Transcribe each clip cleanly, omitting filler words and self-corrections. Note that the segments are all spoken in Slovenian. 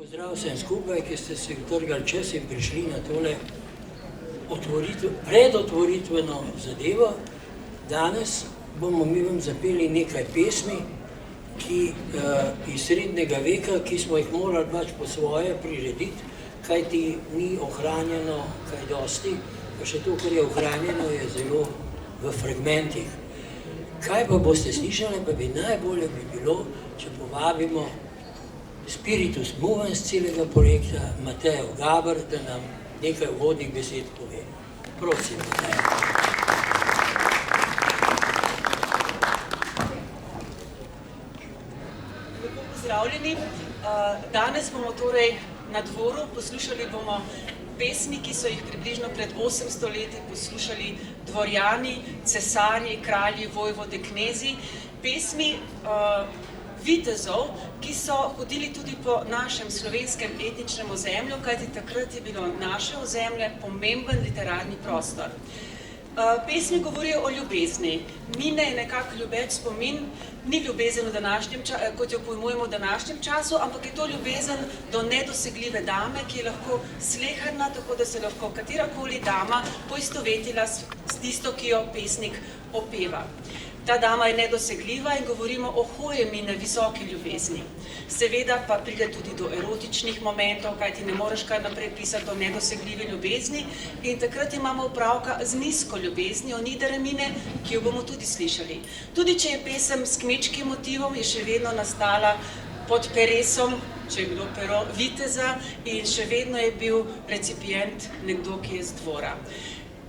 Pozdrav vsem skupaj, ki ste se utrgali čas in prišli na tole predotvoritveno zadevo. Danes bomo mi vam zapeli nekaj pesmi, iz srednjega veka, ki smo jih morali pač po svoje prirediti, kajti ni ohranjeno kaj dosti, pa še to, kar je ohranjeno, je zelo v fragmentih. Kaj pa boste slišali, pa bi najbolje bilo, če povabimo spiritus movens celega projekta, Matejo Gaber, da nam nekaj uvodnih besed pove. Prosim, Matejo. Lepo pozdravljeni. Danes bomo torej na dvoru, poslušali bomo pesmi, ki so jih približno pred 800 leti poslušali dvorjani, cesarji, kralji, vojvode, knezi. Pesmi vitezov, ki so hodili tudi po našem slovenskem etničnem ozemlju, kajti takrat je bilo naše ozemlje pomemben literarni prostor. Pesmi govorijo o ljubezni. Mine je nekako ljubeč spomin, ni ljubezen v današnjem času, kot jo pojmujemo v današnjem času, ampak je to ljubezen do nedosegljive dame, ki je lahko sleherna, tako da se lahko katerakoli dama poistovetila s tisto, ki jo pesnik opeva. Ta dama je nedosegljiva in govorimo o hojemine visoki ljubezni. Seveda pa pride tudi do erotičnih momentov, kajti ne moreš kar naprej pisati o nedosegljivi ljubezni in takrat imamo opravka z nizko ljubeznijo, nideremine, ki jo bomo tudi slišali. Tudi če je pesem s kmečkim motivom, je še vedno nastala pod peresom, če je bilo pero viteza in še vedno je bil recipient nekdo, ki je z dvora.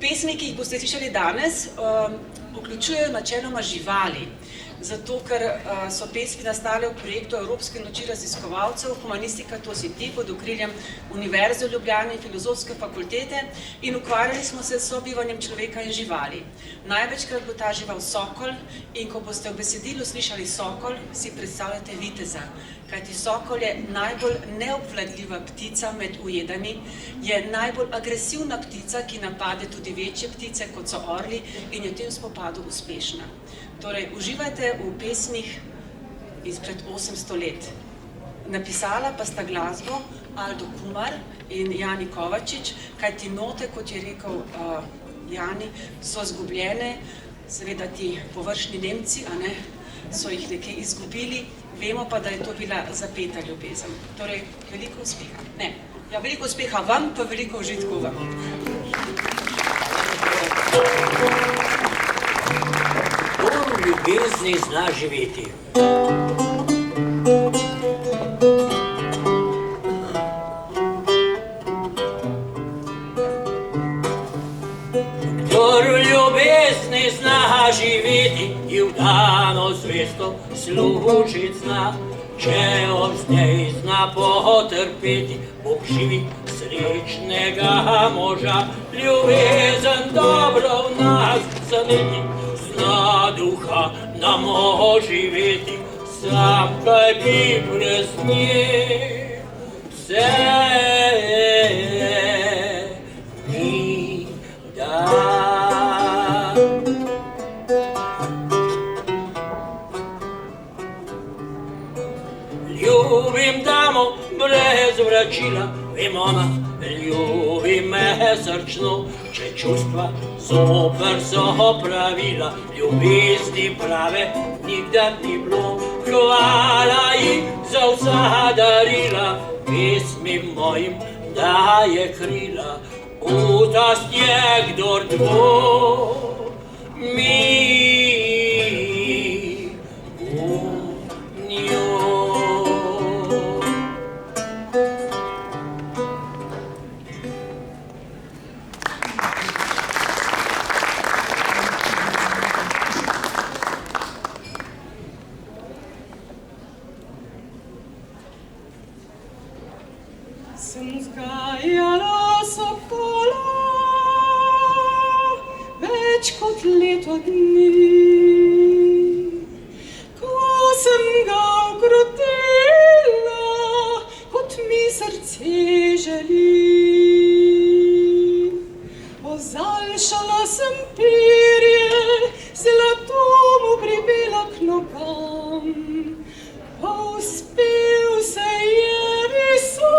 Pesmi, ki jih boste slišali danes, vključujejo načeloma živali, zato ker so pesmi nastale v projektu Evropske noči raziskovalcev, Humanistika to si ti, pod okriljem Univerze v Ljubljani, Filozofske fakultete in ukvarjali smo se s sobivanjem človeka in živali. Največkrat bo ta žival sokol in ko boste v besedilu slišali sokol, si predstavljate viteza. Kajti sokol je najbolj neobvladljiva ptica med ujedami, je najbolj agresivna ptica, ki napade tudi večje ptice, kot so orli, in je v tem spopadu uspešna. Torej, uživajte v pesmih izpred 800 let. Napisala pa sta glasbo Aldo Kumar in Jani Kovačič, kajti note, kot je rekel Jani, so izgubljene, seveda ti površni Nemci, so jih nekaj izgubili, vemo pa, da je to bila zapeta ljubezen. Torej, veliko uspeha. Veliko uspeha vam, pa veliko užitkov vam. Kdo v ljubezni zna živeti? Kdor v ljubezni zna živeti, ji vdano zvesto služit zna. Če ob njej zna potrpeti, Bog živi srečnega moža. Ljubezen dobro v nas zaneti, zna duha nam oživeti. Sam kaj bi brez nje, vse mi da. Ljubim damo brez vračila, vem ona, ljubi me srčno, če čustva zoper so pravila, ljubezni prave nikdar ni bilo. Hvala ji za vsa darila, pesmim mojim daje krila, utast je kdor dvomi v njo. Sem vzgajala sokola več kot leto dni, ko sem ga ukrotila, kot mi srce želi. Ozaljšala sem perje, zlato mu pribila k nogam, pa uspel se je visok.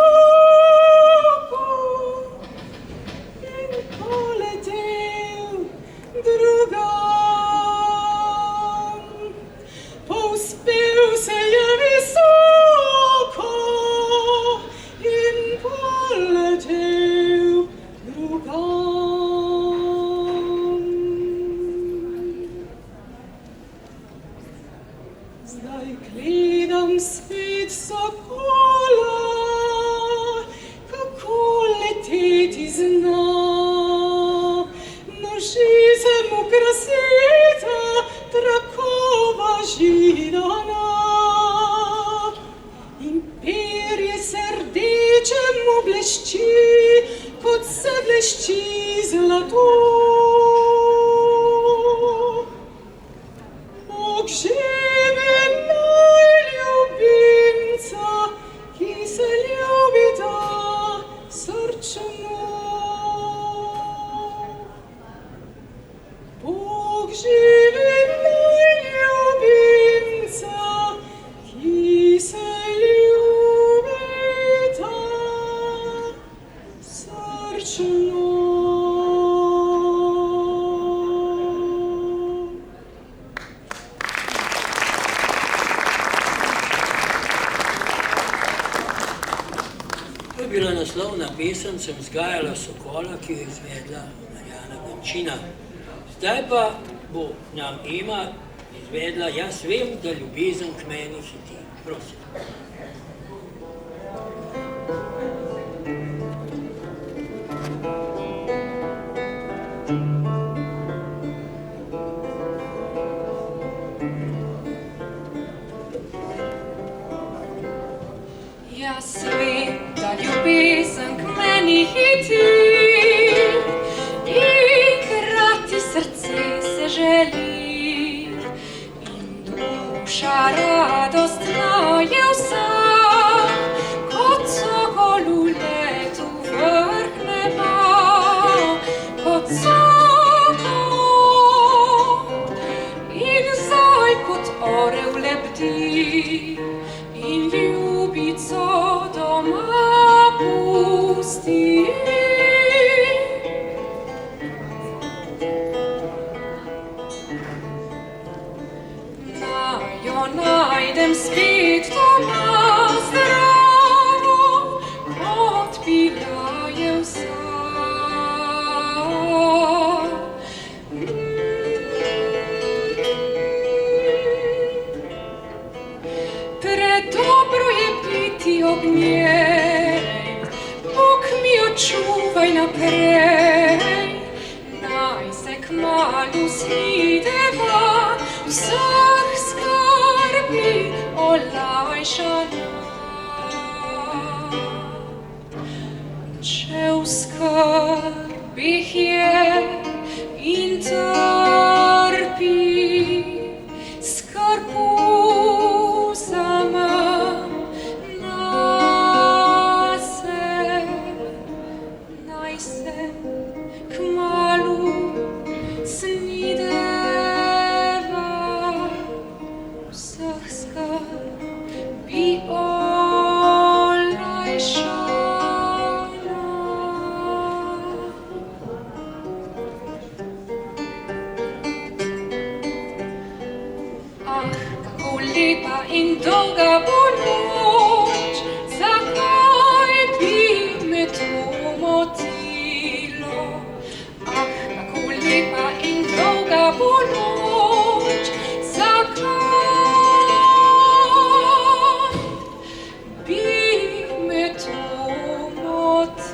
se rdečem oblešči, kot se blešči zlato. Bog živi najljubimca, ki se ljubita srčno. Bog živi najljubimca, ki se ljubita srčno. To je bila naslovna pesem Sem vzgajala sokola, ki jo je izvedla Marjana Benčina. Zdaj pa bo nam Ema izvedla Jaz vem, da ljubezen k meni hiti. Prosim. Jaz vem, da ljubezen k meni hiti in krati srce se želi in duša radostna je vsa, kot sokol v letu vrh neba, kot sokol in zaj kot orel lebdi in ljubico doma pusti. Naj jo najdem spet doma zdravo, kot bila je vsa. Predobro je biti ob njej, Bog mi jo čuvaj naprej, naj se kmalu snideva vseh skrbi olajšana. Če v skrbih je in trpi, skrb vzamem nase, naj se kmalu snideva vseh skrbi olajšana. Ah, kako lepa in dolga bo noč, zakaj bi me to motilo? Ah, kako lepa in dolga bo noč, zakaj bi me to motilo?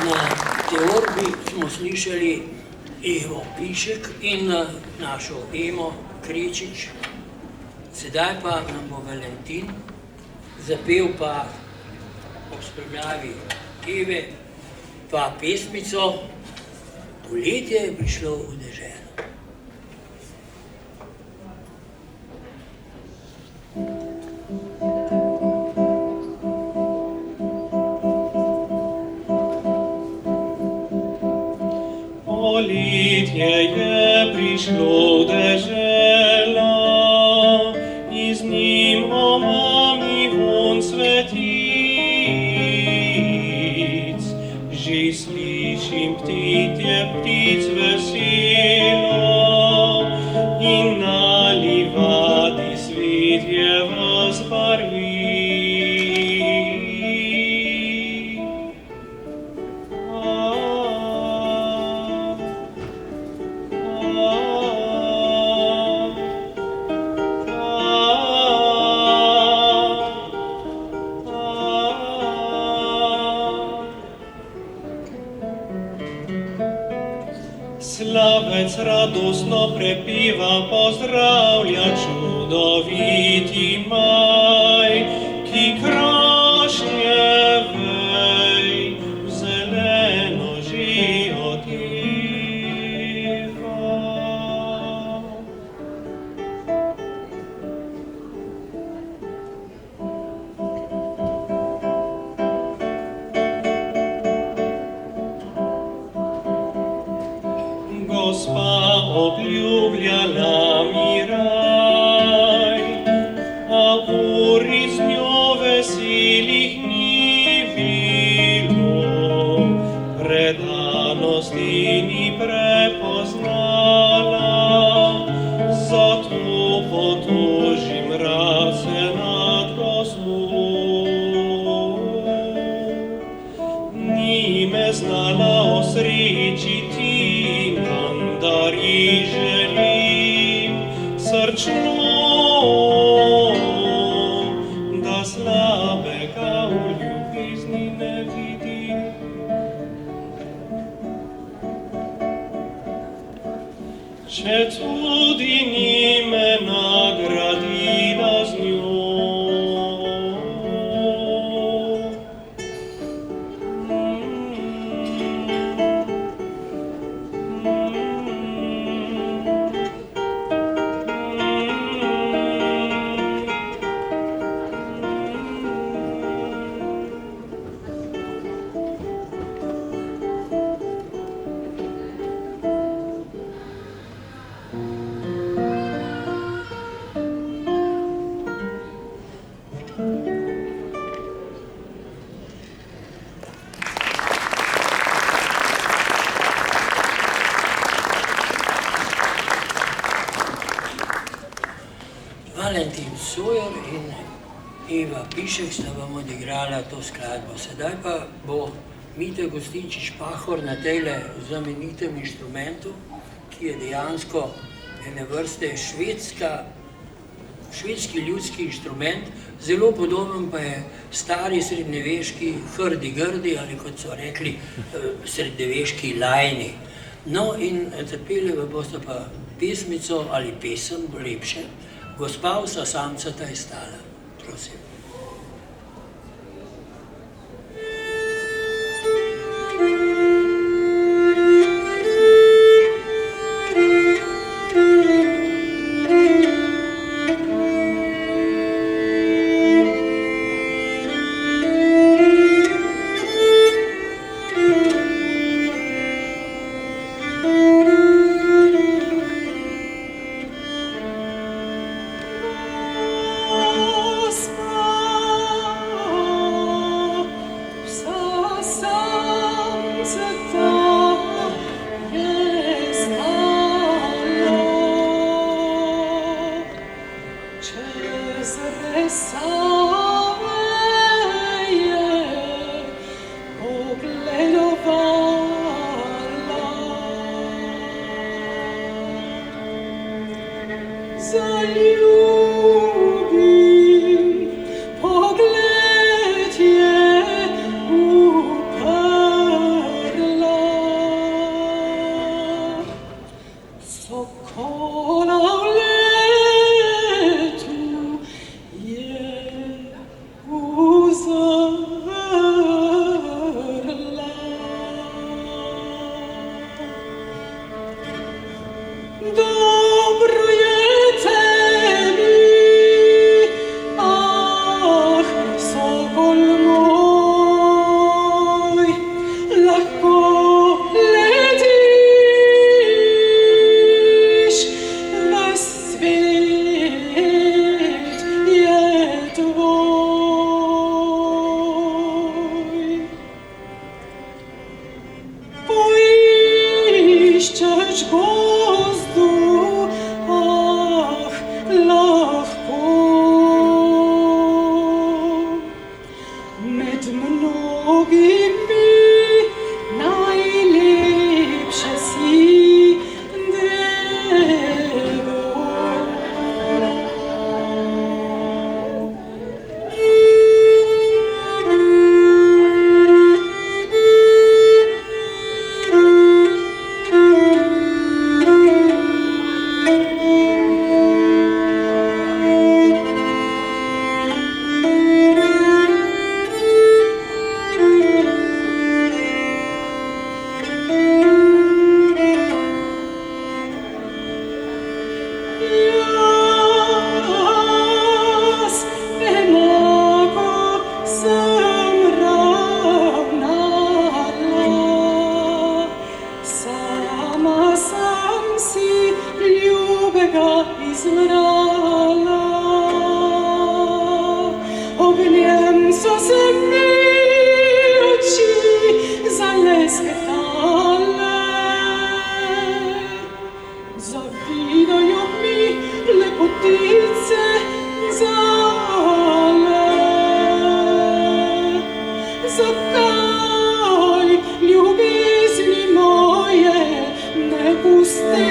Na teorbi smo slišali Evo Pišek in našo Emo Krečič. Sedaj pa nam bo Valentin zapel pa ob spremljavi Eve pa pesmico Poletje je prišlo v deželo. Poletje je prišlo dežela, iz njim omami von svetic. Že slišim ptitje ptic veselo in na livadi svet je razbarvit. radostno prepiva, pozdravlja čudoviti maj, ki krošnje vej v zeleno žijo tiha. Gospa obljubljala mi raj, a uri z njo veselih ni bilo, predanosti ni prepoznala, zato potožim rase nad gozdu. Ni me znala osrečiti, vendar ji želim srčno, da slabega v ljubezni ne vidim. Če tudi ni me nagradila z njo. Valentin Sojer in Eva Pišek sta vam odigrala to skladbo. Sedaj pa bo Mite Gostinčič-Pahor na tejle znamenitem inštrumentu, ki je dejansko ene vrste švedski ljudski inštrument, zelo podoben pa je stari srednjeveški hrdi-grdi, ali kot so rekli, srednjeveški lajni. No in zapeli boste pa pesmico ali pesem, lepše, Gospa vsa samcata je stala. Prosim. so se mi oči zalesketale. Zavidajo mi lepotice zale. Zakaj ljubezni moje ne pusti?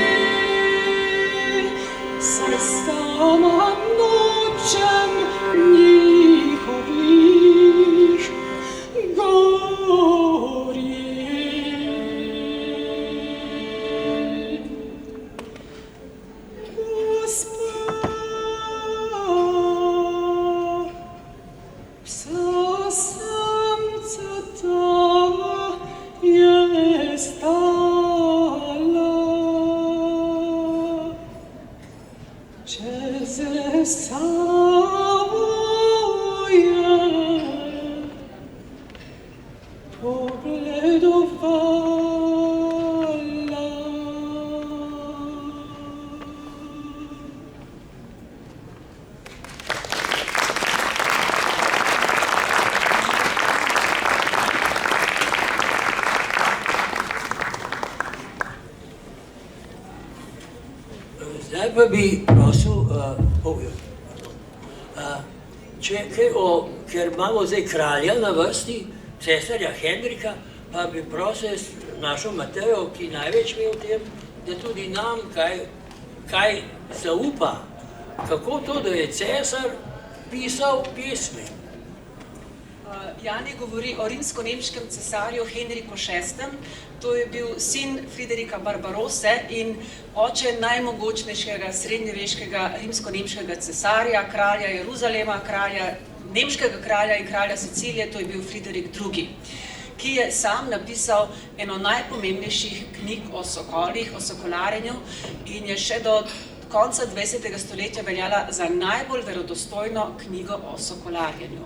Saj sama nočem njihovih gorij. Gospa, vsa samca ta je stala. Čez Savo je pogledovala. Zdaj pa bi prosil, ker imamo zdaj kralja na vrsti, cesarja Henrika, pa bi prosil našo Matejo, ki največ ve o tem, da tudi nam kaj zaupa. Kako to, da je cesar pisal pesmi? Jani govori o rimsko-nemškem cesarju Henriku VI. To je bil sin Friderika Barbarose in oče najmogočnejšega srednjeveškega rimsko-nemškega cesarja, kralja Jeruzalema, nemškega kralja in kralja Sicilije, to je bil Friderik II., ki je sam napisal eno najpomembnejših knjig o sokolih, o sokolarjenju in je še do konca 20. stoletja veljala za najbolj verodostojno knjigo o sokolarjenju.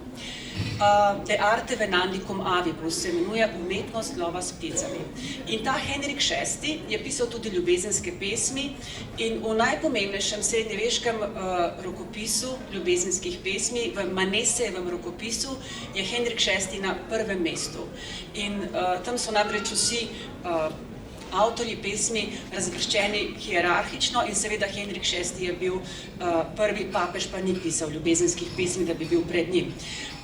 De arte venandicum avibus se imenuje umetnost lova s pticami. In ta Henrik VI. Je pisal tudi ljubezenske pesmi in v najpomembnejšem srednjeveškem rokopisu ljubezenskih pesmi, v Manesejevem rokopisu, je Henrik VI. Na prvem mestu. In tam so namreč vsi avtorji pesmi razvrščeni hierarhično in seveda Henrik VI. Je bil prvi papež, pa ni pisal ljubezenskih pesmi, da bi bil pred njim.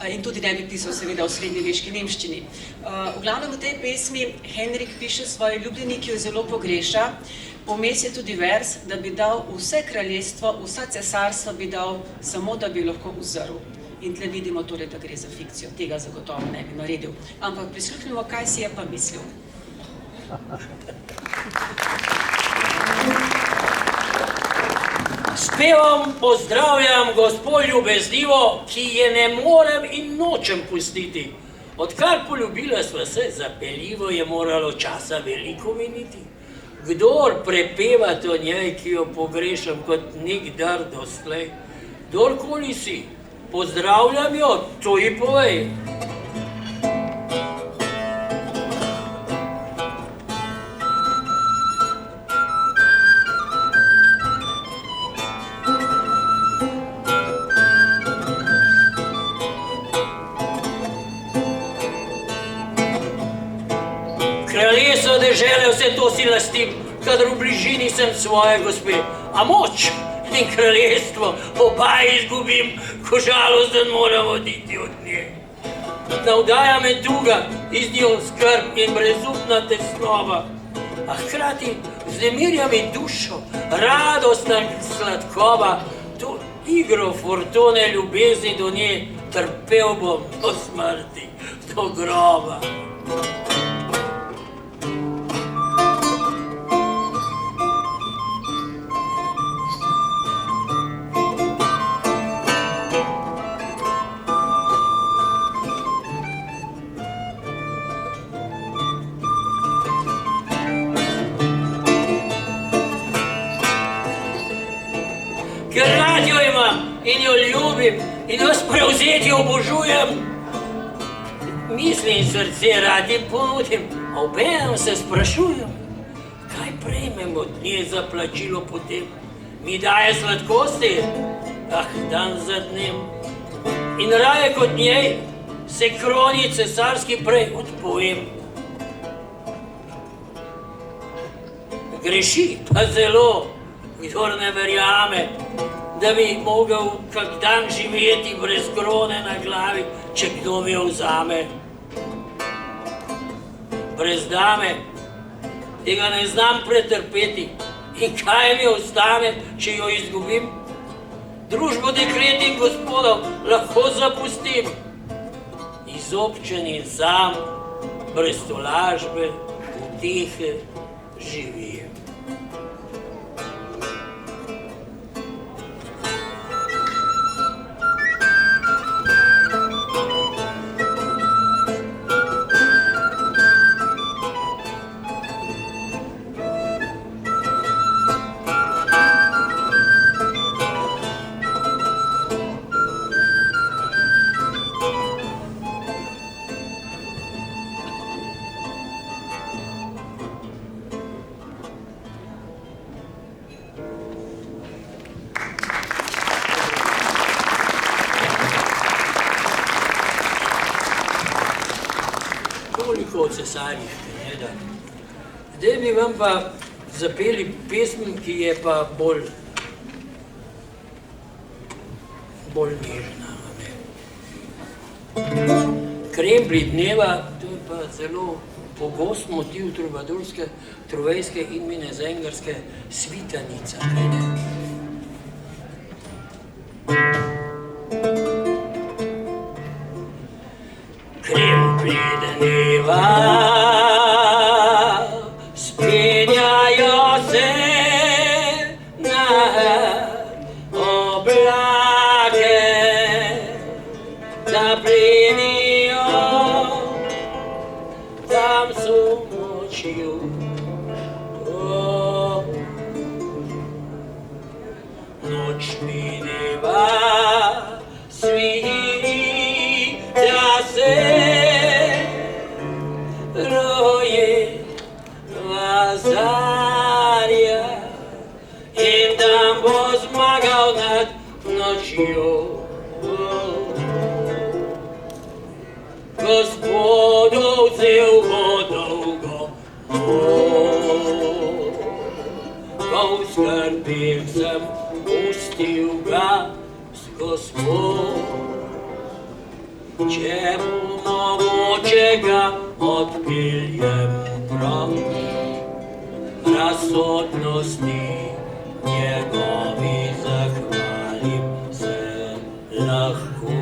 In tudi ne bi pisal seveda v srednjeveški nemščini. V glavnem v tej pesmi Henrik piše svoji ljubljeni, ki jo zelo pogreša. Vmes je tudi vers, da bi dal vse kraljestvo, vsa cesarstva bi dal samo, da bi lahko uzrl. In tle vidimo torej, da gre za fikcijo. Tega zagotovo ne bi naredil. Ampak prisluhnimo, kaj si je pa mislil. Spevam pozdravljam gospo ljubeznivo, ki je ne morem in nočem pustiti. Odkar poljubila sva se, zapeljivo je moralo časa veliko miniti. Kdor prepeva to njej, ki jo pogrešam kot nikdar doslej, kdorkoli si, pozdravljam jo, to ji povej. Kraljestvo dežele, vse to si lastim, kadar v bližini sem svoje gospe. A moč in kraljestvo oba izgubim, ko žalosten moram oditi od nje. Navdaja me tuga, iz njo skrb in brezupna tesnova, a hkrati vznemirja mi dušo, radostna sladkova, to igro fortune ljubezni do nje trpel bom do smrti, do groba. Ker rad jo imam in jo ljubim in jo sprevzeti obožujem, misli in srce rad jim ponudim, a obenem se sprašujem, kaj prejmem od nje za plačilo potem. Mi daje sladkosti, dan za dnem. In raje kot njej se kroni cesarski prej odpovem. Greši pa zelo, kdor ne verjame, da bi mogel kak dan živeti brez krone na glavi, če kdo mi jo vzame. Brez dame tega ne znam pretrpeti in kaj mi ostane, če jo izgubim? Družbo deklet in gospodov lahko zapustim. Izobčen in sam, brez tolažbe, utihe živim. Toliko o cesarjih, ne da. Zdaj bi vam pa zapeli pesem, ki je pa bolj nežna. Krembli dneva, to je pa zelo pogost motiv trubadurske, truvejske in minezengerske svitanica. Krembli dneva spenjajo se na oblake, da plenijo tam so nočjo. Noč mineva, svita se, roje vazarja in tam bo zmagal nad nočjo. Gospodov vzel bo dolgo, ko v skrbeh sem pustil ga z Gospodom. Če bo mogoče ga odpeljem prav, razsodnosti njegovi zahvalim se lahko.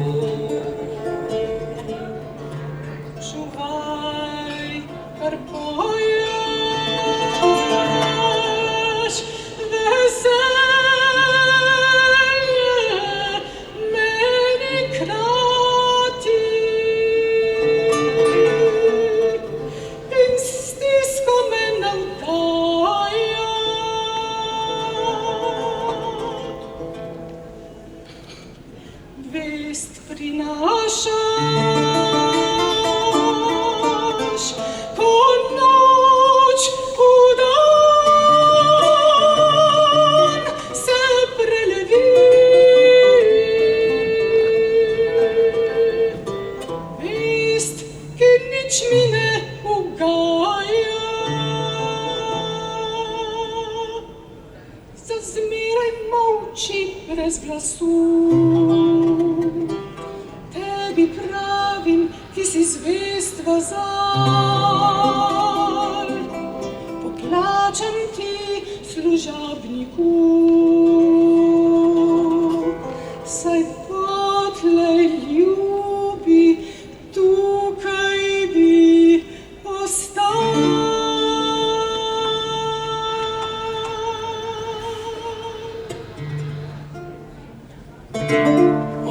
Čuvaj, kar poješ, veselje meni krati in stisko me navdaja. Vest prinašaš, ko noč v dan se prelevi. Vest, ki nič mi ne ugaja, zazmeraj molči brez glasu. Tebi pravim, ki si zvest vazal, poplačam ti, služabniku, saj potlej ljubi, tukaj bi ostal.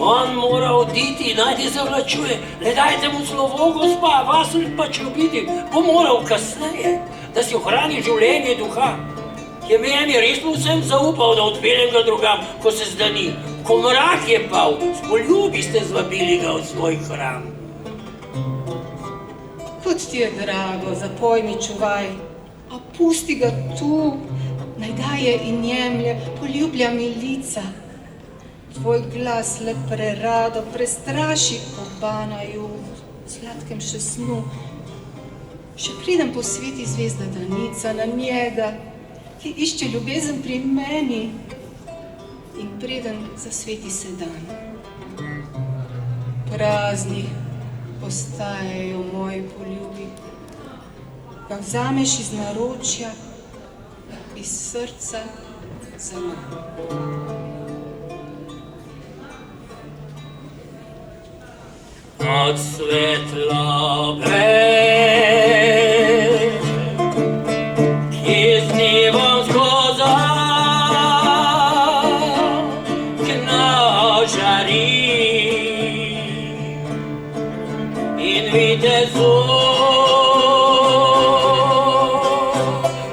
On mora oditi, naj te zavlačuje. Le dajte mu slovo, gospa, vas pač ljubiti. Bo moral kasneje, da si ohrani življenje duha. Je meni res vsem zaupal, da odpeljem ga drugam, ko se zdani. Ko mrak je pal, s poljubi ste zvabili ga v svoj hram. Kot ti je drago, zapoj mi, čuvaj, a pusti ga tu, naj daje in jemlje, poljublja mi lica. Tvoj glas le prerado prestraši obanaju v sladkem še snu. Še pridem po sveti zvezda danica na njega, ki išče ljubezen pri meni in preden zasveti se dan. Prazni postajajo moji poljubi, ga vzameš iz naročja, iz srca zaman. Od svetlobe, ki z nivom skoza žari in vitezu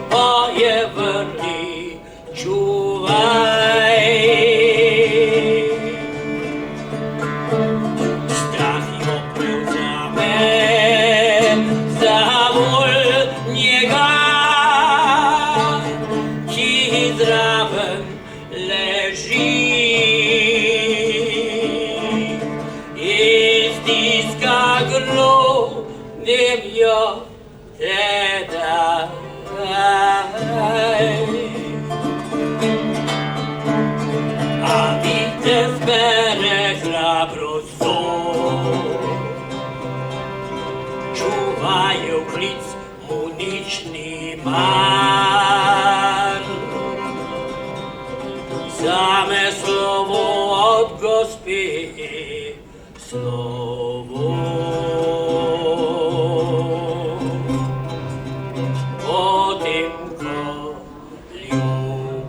pa je vrni čuvaj. Strah jo prevzame zavolj njega, ki zraven leži. Grobim jo tedaj. A vitez bere hrabrost, čuvajo klic mu nič ni mar. Zame slovo od gospe, slovo. Potem, ko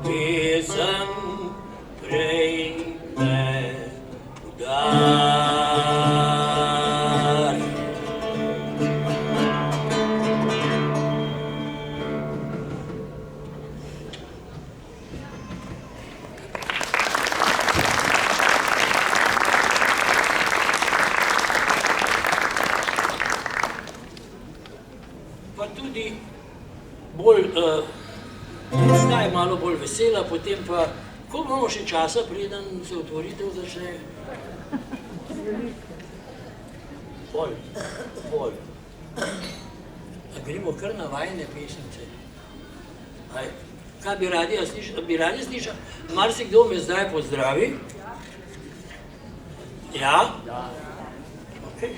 ljubezen prejme udar. Pa tudi bolj, zdaj malo bolj vesela, potem pa, ko imamo še časa, preden se otvoritev začne? Pol. A gremo kar na vajne pesnice. Kaj bi radi slišali? Marsikdo me zdaj pozdravi. Ja? Okay.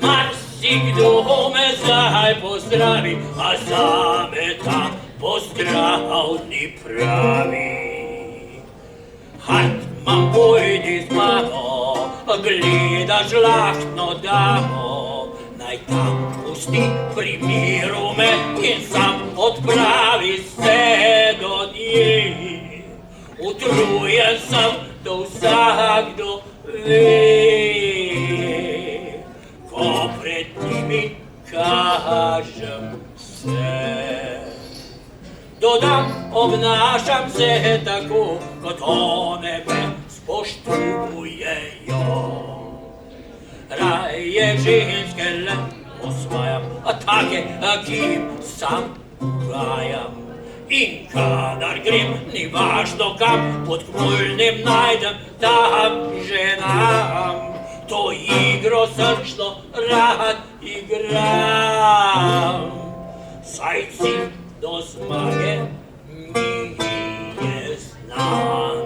Marsikdo me zdaj pozdravi, a zame ta pozdrav ni pravi. Hartman, pojdi z mano, gledaš žlahtno damo, naj tam pusti pri miru me in sam odpravi se do nje. Utrujen sem, to vsakdo ve, ko pred njimi kažem se. Dodam, obnašam se tako, kot one me spoštujejo. Raje ženske le osvajam, a take, ki jim sam ugajam. In kadar grem, ni važno kam, pod kmulnim najdem tam ženam. To igro srčno rad igram, saj cilj do zmage mi je znan.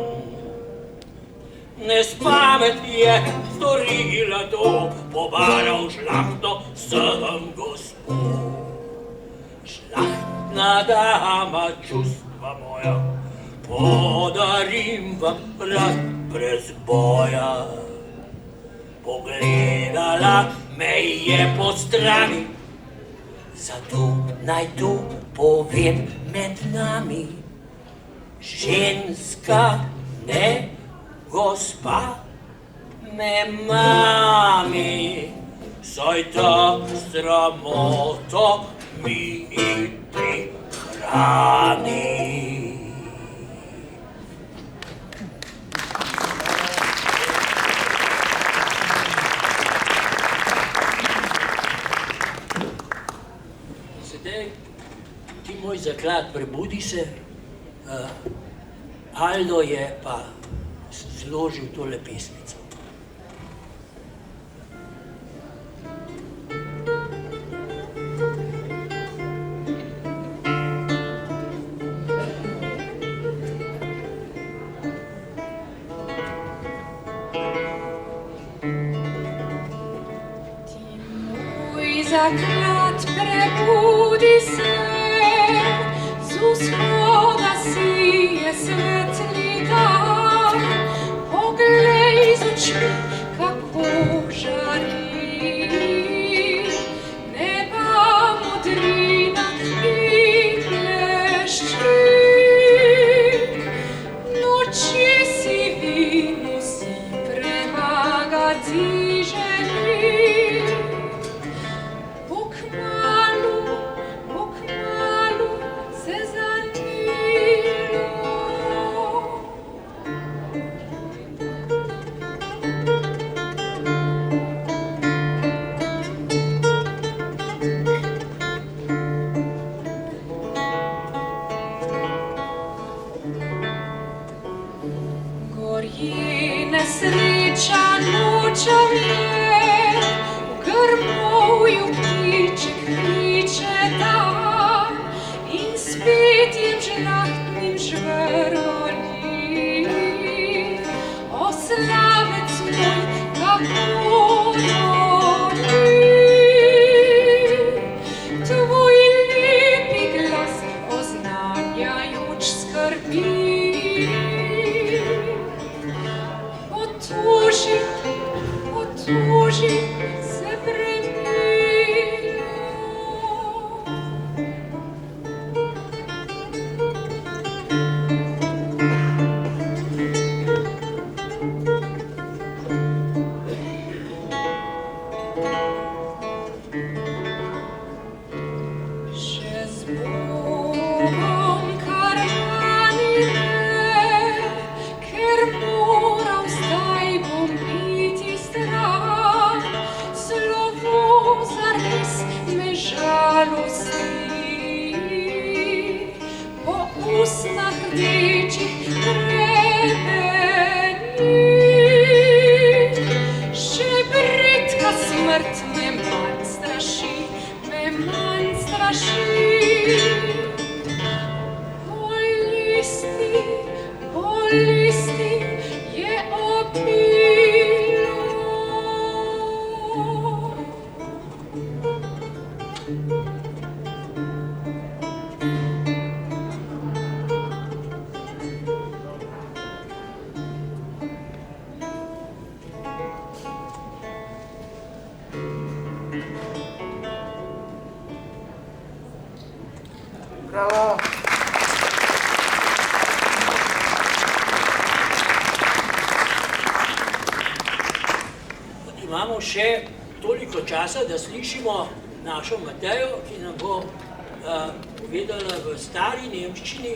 Nespamet je storila to, pobaral žlahtno sem gospod. Žlahtna dama, čustva moja, podarim vam rad brez boja. Pogledala me je po strani, zato naj to povem med nami. Ženska, ne gospa, me mami, saj ta sramoto mi prihrani. zaklad Prebudi se, Aldo je pa zložil tole pesmico. Zaklad prebudi se, z vzhoda sije svetli dan. Poglej z očmi, kako žari, neba modrina in blešči. Noči si vino si premagati želi. Nesreča nočem je, v grmovju ptiček kliče dan in spet jim žlahtnim žvroli. O slavec moj, kako nori, tvoj lepi glas oznanjajoč skrbi. Otuži se premilo. Še z Bogom karmanine, ker moral zdaj bom biti stran. Slovo zares me žalosti, po usnah rdečih grebeni. Še bridka smrt me manj straši, me manj straši. Po listi je obilo. Bravo. Imamo še toliko časa, da slišimo našo Matejo, ki nam bo povedala v stari nemščini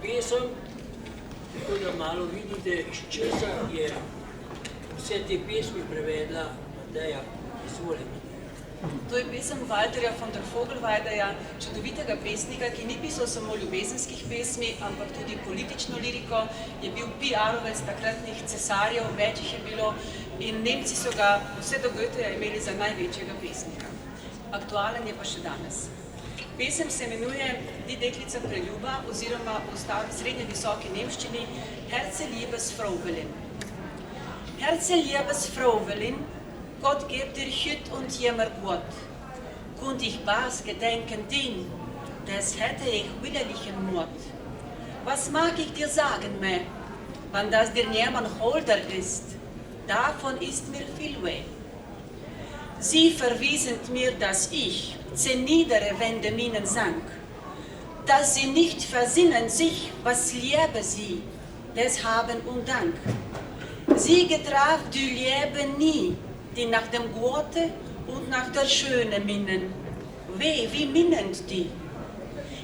pesem, tako da malo vidite, iz česa je vse te pesmi prevedla Mateja. Izvolite. To je pesem Walterja von der Vogelweideja, čudovitega pesnika, ki ni pisal samo ljubezenskih pesmi, ampak tudi politično liriko. Je bil PR-ovec takratnih cesarjev, več jih je bilo in Nemci so ga vse do Goetheja imeli za največjega pesnika. Aktualen je pa še danes. Pesem se imenuje Die deklica preljuba oziroma v srednje visoki nemščini Herzliebes Frauwelin. Herzliebes Frauwelin, Gott gebt dir Hüt und jemmer Gott. Kund ich Bas gedenken din, des hätte ich widerlichen Mut. Was mag ich dir sagen, me, wann das dir niemand holder ist? Davon ist mir viel weh. Sie verwiesen mir, dass ich 10 niedere Wände Minen sank, dass sie nicht versinnen sich, was liebe sie, des haben und Dank. Sie getraf die Liebe nie, die nach dem Gute und nach der Schöne minnen. Weh, wie minnend die.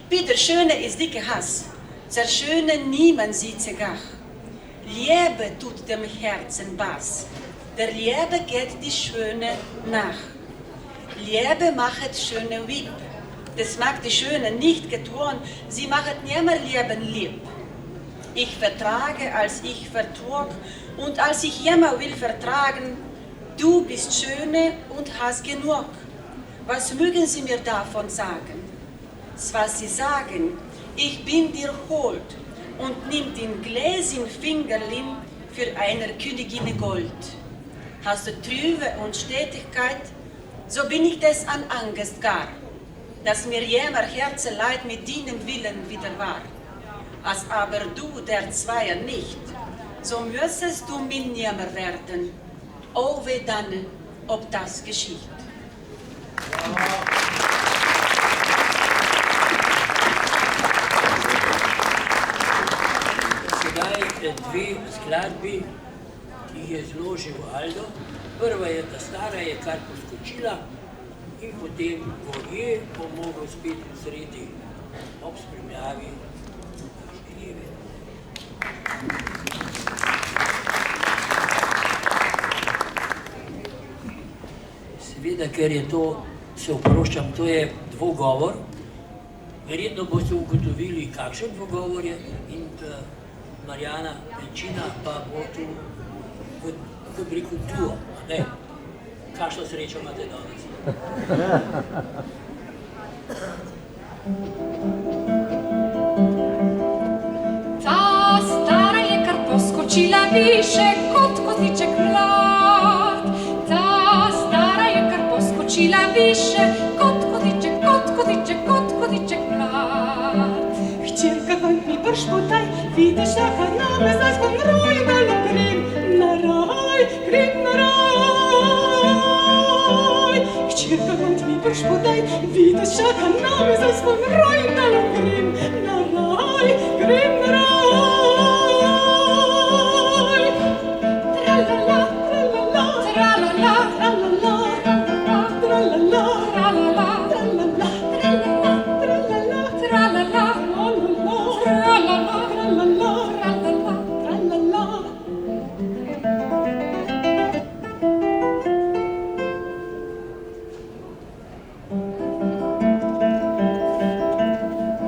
Wie der Schöne ist dicke Hass, zerschönen niemand sie zegach. Liebe tut dem Herzen Bass, der Liebe geht die Schöne nach. Liebe machet schöne Wieb, das mag die Schöne nicht getan, sie machet nimmer Leben lieb. Ich vertrage, als ich vertrag, und als ich jemmer will vertragen, du bist Schöne und hast genug. Was mögen sie mir davon sagen? Was sie sagen, ich bin dir hold und nimm den Gläschen Fingerlin für einer Königin Gold. Hast du Trübe und Stetigkeit, so bin ich des an Angst gar, dass mir jemmer Herzeleid mit deinem Willen wieder war. Als aber du der Zweier nicht, so müssest du mir nimmer werden. Oh, weh dann, ob das geschieht. Sedaj dve skladbi, ki jih je zložil Aldo. Prva je ta stara, je kar poskočila, in potem Gorje bo mogel spet sredi ob spremljavi Žirjeve. Seveda, ker je to, se oproščam, to je dvogovor. Verjetno boste ugotovili, kakšen dvogovor je, in Marjana Benčina pa bo tu, kot bi rekel, duo, ne? Kakšno srečo imate danes? Ta stara je kar poskočila više kot koziček mlad. Ta stara je kar poskočila više kot koziček, kot koziček, kot koziček mlad. Hčerka, mi prš podaj, vidiš, jaka name, zdaj smo roj, malo grem na raj, grem na raj. Hčerka, mi prš podaj, vidiš, jaka name, zdaj smo roj, malo grem na raj, grem na raj. Tralala, tralala, tralala, tralala, tralala, tralala, tralala, tralala, tralala,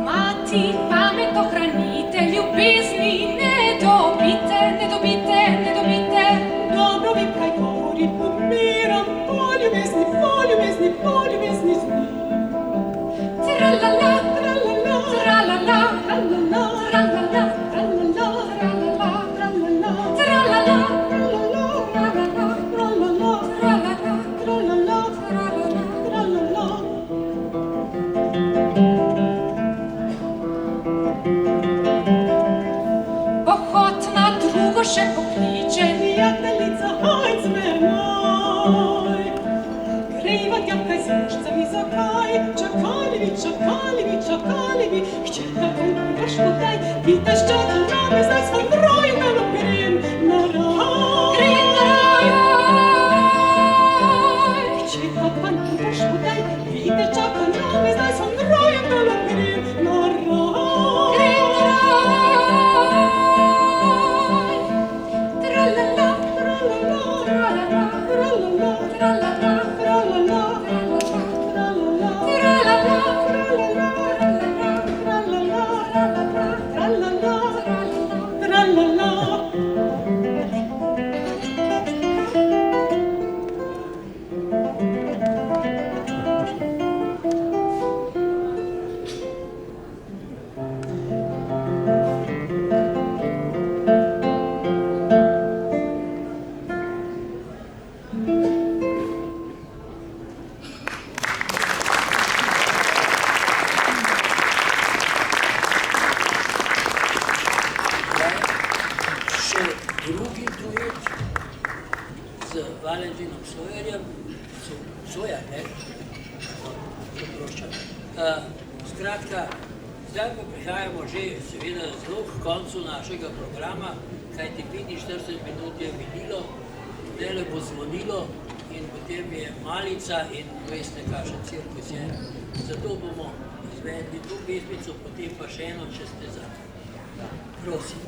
Mati, pamet ohranite, ljubezni ne dobite, ne dobite, ne dobite. Dobro vem, kaj govorim, umiram, poljubezni, poljubezni, poljubezni z njim. Tralala, Tralala, tralala, tralala, tralala, tralala, tralala, tralala, tralala, tralala, tralala, tralala, tralala. tralala. Pohod na drugo še pokliče, Prijateljica, hajd z menoj. Greva tja kaj z mušcami, zakaj? Čakali bi, čakali bi, čakali bi. Hčerka, kaj mi daš podaj, vidiš, čaka name, zdaj smo v roju, malo grem na raj. grem na raj. Hčerka, kaj mi daš podaj, vidiš, čaka name, zdaj smo v roju, malo grem na raj. Grem na raj. Tralala, Tralala, tralala, tralala, tralala, tralala, tralala, tralala, tralala, tralala, tralala. tralala. Še drugi duet z Valentinom Sojerjem, Sojar, ne? Oproščam. Skratka, zdaj pa prihajamo že seveda zelo k koncu našega programa, kajti 45 minut je minilo, zdajle bo zvonilo in potem je malica in veste, kakšen cirkus je. Zato bomo izvedli to pesmico, potem pa še eno, če ste za. Prosim.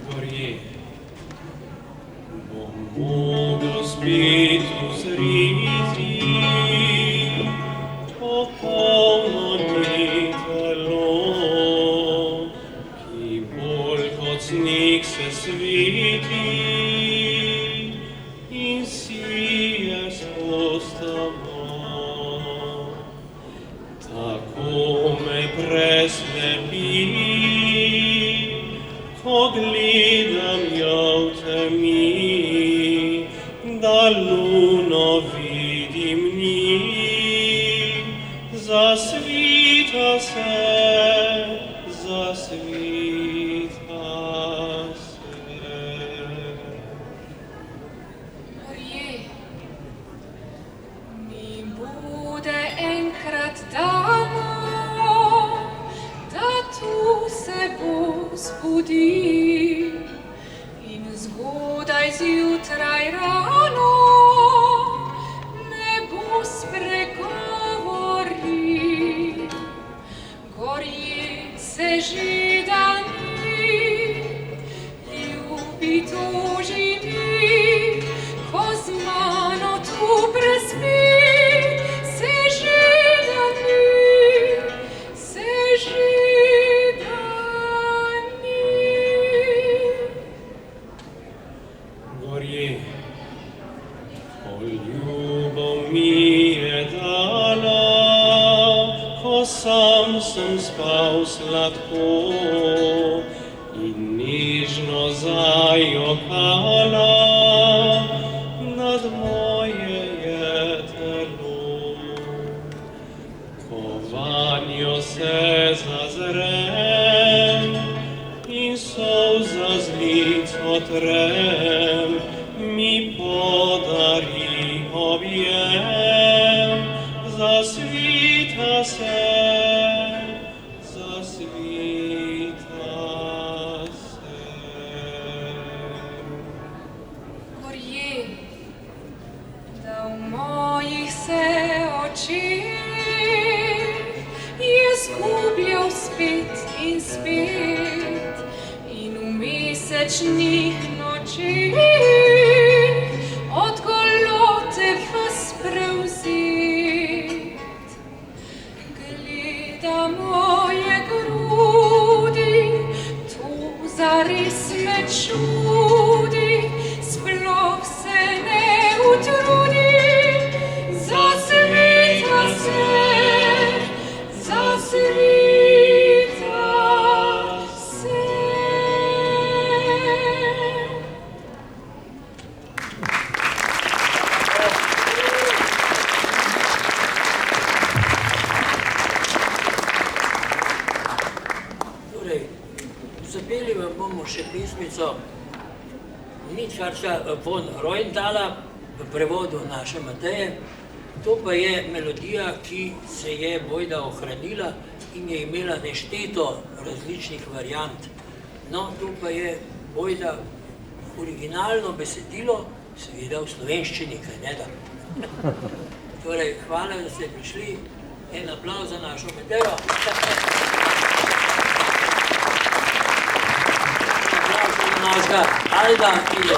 Gorje, bom mogel spet pesnik se sviti in sije spostamo. Tako me preslepi, ko gledam jo v temi, da luno vidim ni, zasvita se, zasvita se. Orje, mi bude enkrat dano, da tu se bo zbudi in zgodaj zjutraj rano ne bo spregovori. Gorje se že dani, ljubi toži mi, ko z mano tu prespi. Se že dani, se že dani. Gorje, ko ljubo mi je dala, ko sam sem spal sladko in nežno zajokala nad moje je telo. Ko vanjo se zazrem in solza z lic otrem, mi podari objem, zasvita se, zasvita se. Gorje, da v mojih se očeh je zgubljal spet in spet in v mesečnih nočeh od golote ves prevzet. Gleda moje grudi, to zares me čudi, sploh se ne utrudi, zasvita se, zasvita se. Torej, zapeli vam bomo še pesmico Ničarča von Rojndala v prevodu naše Mateje. To pa je melodija, ki se je bojda ohranila in je imela nešteto različnih variant. No, to pa je bojda originalno besedilo, seveda v slovenščini, kaj ne da. Torej, hvala, da ste prišli. En aplavz za našo Matejo. Aplavz za našega Alda, ki je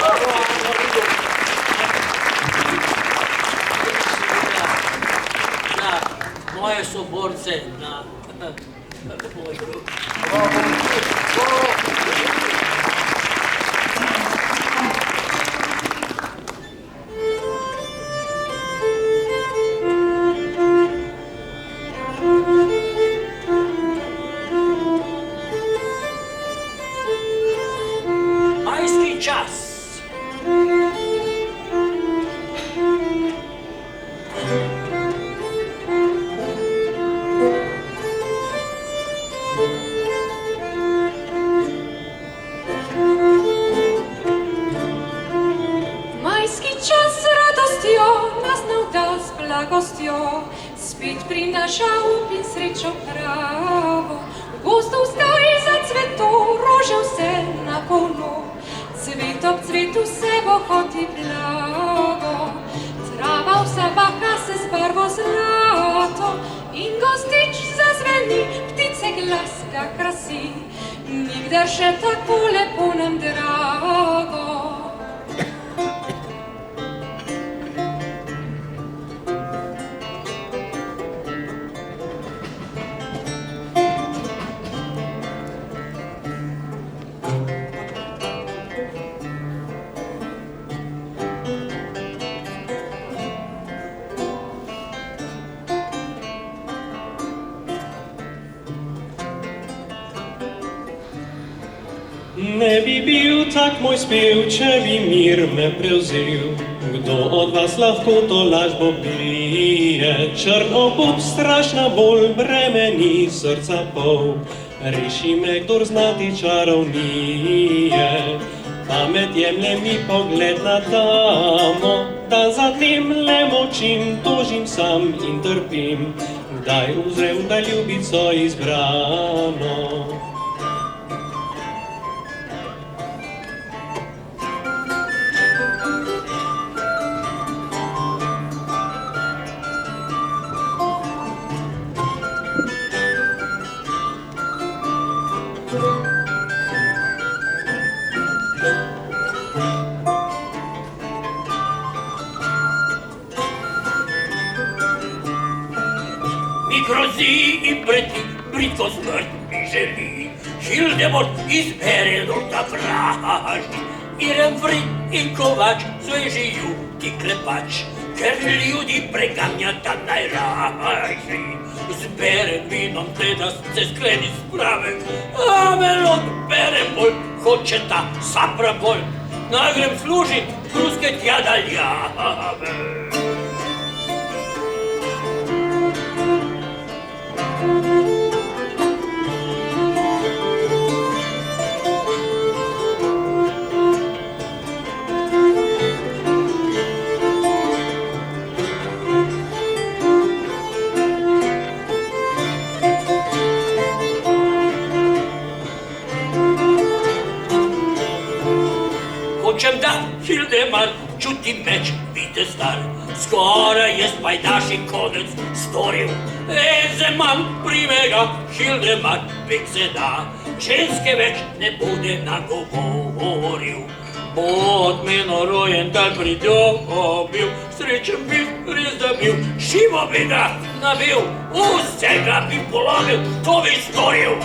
za moje soborce na moj grup. Majski čas. Majski čas z radostjo nas navda z blagostjo, spet prinaša up in srečo pravo. V gozdu vzgaj zacveto, rože vse na polno, cvet ob cvetu se bohoti blago. Trava vsa baha se z barvo zlato in gozdič zazveni, ptice glas ga krasi, nikdar še tako lepo nam drago. ne bi bil tak moj spev, če bi mir me prevzel. Kdo od vas lahko to lažbo pije? Črn obup, strašna bolj bremeni srca pol. Reši me, kdor znati čarovnije. Pamet jemlje mi pogled na tamo, dan za dnem le močim, tožim sam in trpim. Kdaj uzrem, da ljubico izbrano. Grozi in preti, britko smrt mi želi. Hildemort izbere dolta vraždi. Iremfrid in Kovač svežiju ti klepač, ker ljudi preganjata najrajši. Zberem vinom te, da se skleni sprave, a melod berem bolj, hoče ta sapra bolj. Nagrem služit, kruske tja daljave. Hočem da Hildemar čuti meč, vite star, skoraj je spajdaši konec storil. Zeman prime ga Hildemar, vek se da, ženske več ne bude nagovoril. Bo od meno rojen dal pridobil, srečen bil, res da bil, živo bi ga nabil, vsega bi polomil, to bi storil.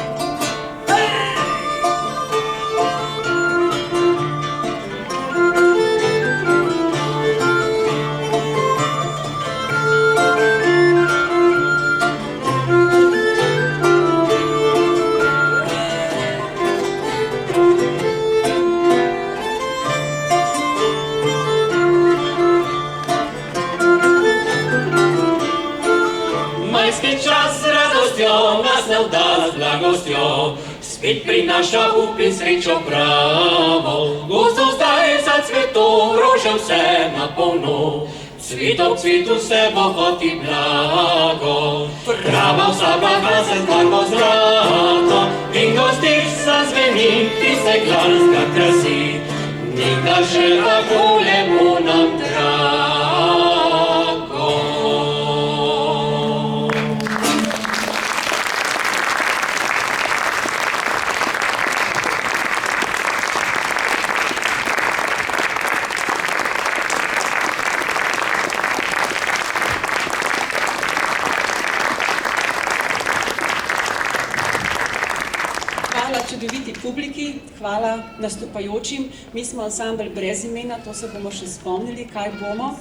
Nas blagostjo, spet prinaša up in srečo pravo. Gosto zdaj za cvetov, rože vse na polno, cvet ob cvetu se bo hoti blago. Trava vsa blaga se zbarvo zlato in gostič zazveni, ti se glas ga krasi. Nikdar še tako lepo nam drago. Čudoviti publiki, hvala nastopajočim. Mi smo ansambel brez imena, to se bomo še spomnili, kaj bomo.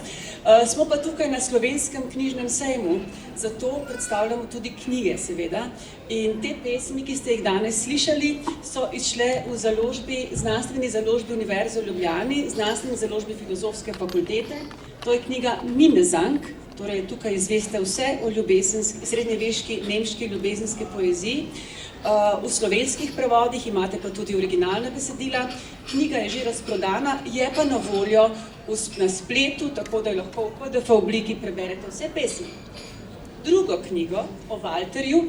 Smo pa tukaj na Slovenskem knjižnem sejmu, zato predstavljamo tudi knjige, seveda. In te pesmi, ki ste jih danes slišali, so izšle v založbi, znanstveni založbi Univerze v Ljubljani, znanstveni založbi Filozofske fakultete. To je knjiga Minnesang, torej tukaj izveste vse o srednjeveški nemški ljubezenski poeziji. V slovenskih prevodih imate pa tudi originalna besedila. Knjiga je že razprodana, je pa na voljo na spletu, tako da jo lahko v PDF obliki preberete vse pesmi. Drugo knjigo o Walterju,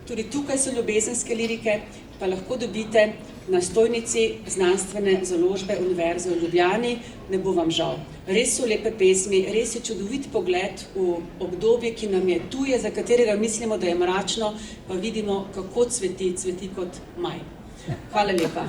tudi tukaj so ljubezenske lirike, pa lahko dobite na stojnici znanstvene založbe Univerze v Ljubljani. Ne bo vam žal. Res so lepe pesmi, res je čudovit pogled v obdobje, ki nam je tuje, za katerega mislimo, da je mračno, pa vidimo, kako cveti kot maj. Hvala lepa.